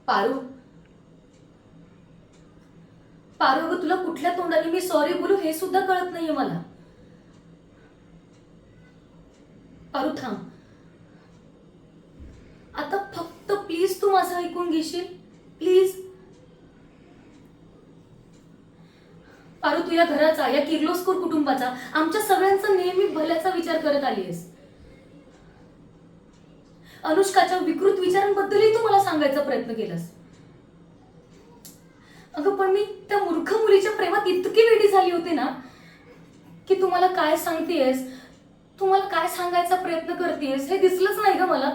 पारू, पारू अगं, तुला कुठल्या तोंडाने मी सॉरी बोलू हे सुद्धा कळत नाहीये मला. पारू थांब. आता फक्त प्लीज तू माझं ऐकून घेशील, प्लीज. पारू, तू या घराचा, या किर्लोस्कर कुटुंबाचा, आमच्या सगळ्यांचा नेहमी भल्याचा विचार करत आलीयस. अनुष्काच्या विकृत विचारांबद्दलही तू मला सांगायचा प्रयत्न केलास. अगं पण मी त्या मूर्ख मुलीच्या प्रेमात इतकी वेडी झाली होती ना, की तू मला काय सांगतेयस, तू मला काय सांगायचा प्रयत्न करतेयस हे दिसलंच नाही ग मला.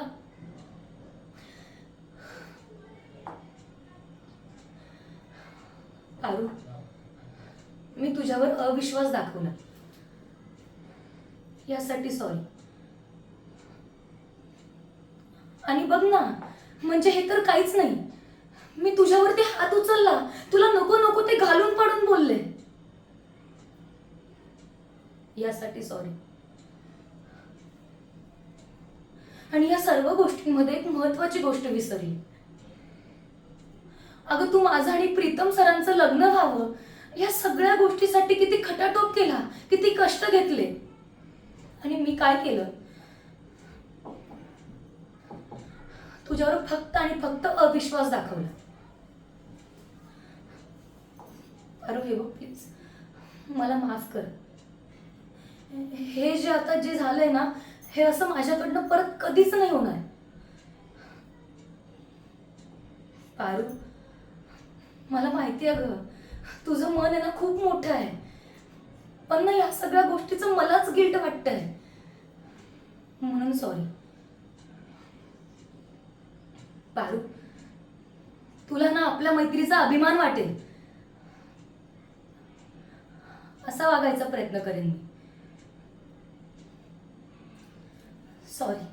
पारू, मी तुझ्यावर अविश्वास दाखवला, यासाठी सॉरी. आणि बघ ना, म्हणजे हे तर काहीच नाही. मी तुझ्यावरती हात उचलला, तुला नको नको ते घालून पाडून बोलले, यासाठी सॉरी. आणि या सर्व गोष्टींमध्ये एक महत्वाची गोष्ट विसरली. अगं, तू माझं आणि प्रीतम सरांचं लग्न व्हावं या सगळ्या गोष्टीसाठी किती खटाटोप केला, किती कष्ट घेतले. आणि मी काय केलं? तुझ्यावर फक्त आणि फक्त अविश्वास दाखवला. अरे हे बघ, प्लीज मला माफ कर. हे जे आता जे झालंय ना, हे असं माझ्याकडनं परत कधीच नाही होणार. पारू, मला माहिती आहे ग, तुझं मन आहे ना खूप मोठं आहे, पण ना या सगळ्या गोष्टीचं मलाच गिल्ट वाटतंय, म्हणून सॉरी. पारू, तुला ना आपल्या मैत्रीचा अभिमान वाटेल असा वागायचा प्रयत्न करेन मी. सॉरी.